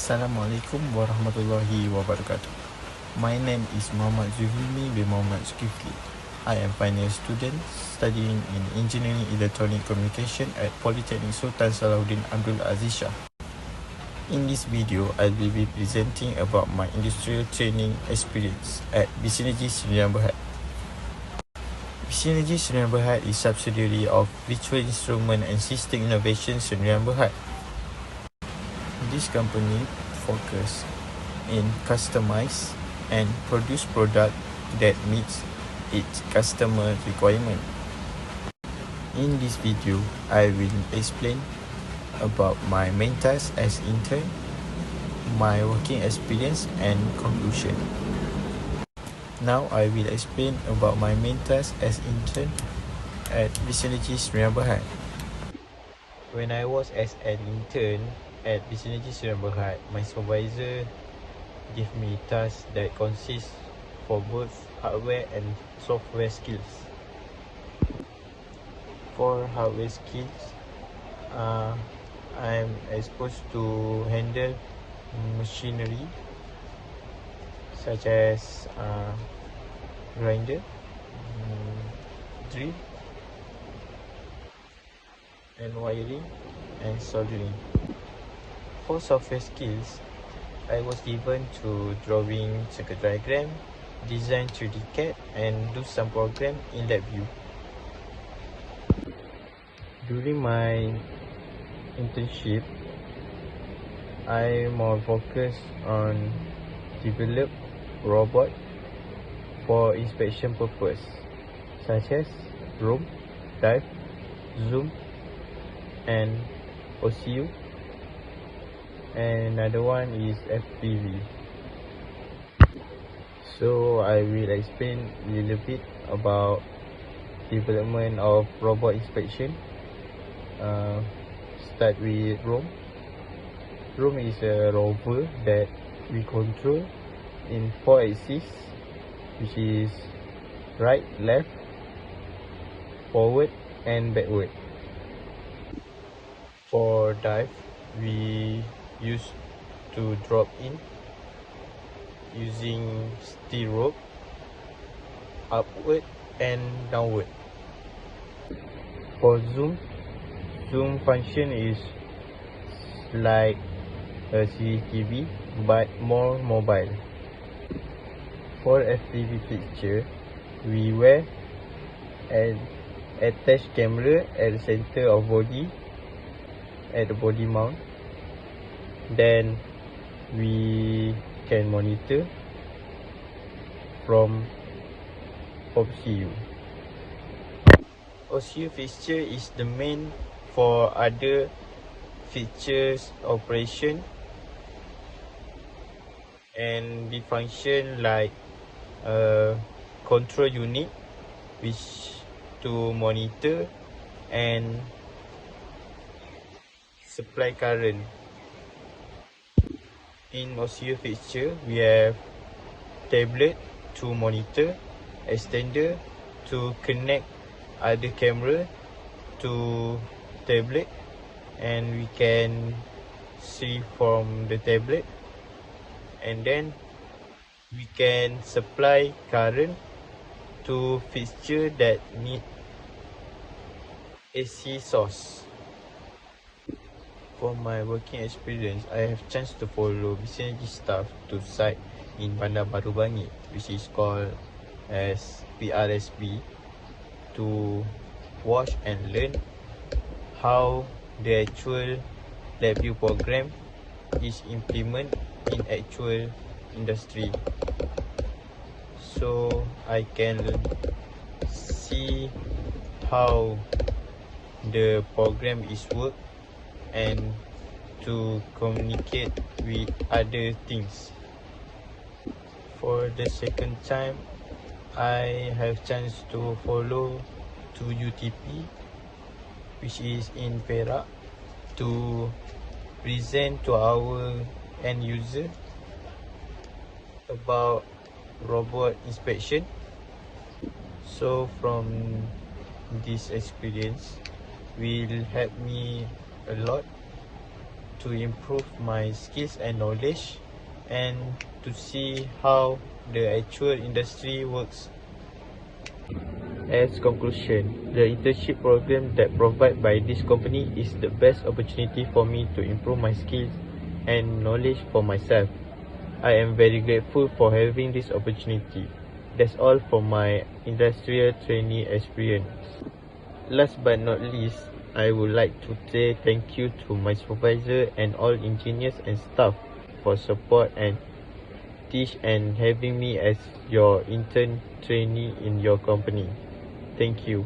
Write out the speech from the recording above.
Assalamualaikum warahmatullahi wabarakatuh. My name is Muhd Zulhilmi bin Muhammad Zulkifli. I am final student studying in Engineering Electronic Communication at Politeknik Sultan Salahuddin Abdul Aziz Shah. In this video, I will be presenting about my industrial training experience at Visinergy Sdn Bhd. Visinergy Sdn Bhd is subsidiary of Virtual Instrument and System Innovation Sdn Bhd. This company focus in customize and produce product that meets its customer requirement. In this video, I will explain about my main task as intern, my working experience and conclusion. Now I will explain about my main task as intern at Visinergy Sdn Bhd. When I was as an intern at Visinergy Sdn Bhd, my supervisor gave me tasks that consist for both hardware and software skills. For hardware skills, I'm exposed to handle machinery such as grinder, drill, and wiring and soldering. For software skills, I was given to drawing circuit diagram, design 3D CAD, and do some program in LabVIEW. During my internship, I more focused on develop robot for inspection purpose, such as room, dive, zoom, and OCU. And another one is FPV. So I will explain a little bit about development of robot inspection. Start with room. Room is a rover that we control in 4 axes, which is right, left, forward and backward. For dive, we used to drop in using steel rope upward and downward. For zoom function is like a CCTV but more mobile. For FPV fixture, we wear an attached camera at the center of body at the body mount. Then we can monitor from OCU. OCU fixture is the main for other features operation and the function like a control unit which to monitor and supply current. In OCU fixture, we have tablet to monitor, extender to connect other camera to tablet, and we can see from the tablet, and then we can supply current to fixture that need AC source. For my working experience, I have chance to follow Visinergy staff to site in Bandar Baru Bangit, which is called as PRSB, to watch and learn how the actual LabVIEW program is implemented in actual industry. So I can see how the program is work and to communicate with other things. For the second time, I have chance to follow to UTP, which is in Perak, to present to our end user about robot inspection. So from this experience will help me a lot to improve my skills and knowledge and to see how the actual industry works. As conclusion, the internship program that provided by this company is the best opportunity for me to improve my skills and knowledge for myself. I am very grateful for having this opportunity. That's all for my industrial trainee experience. Last but not least, I would like to say thank you to my supervisor and all engineers and staff for support and teach and having me as your intern trainee in your company. Thank you.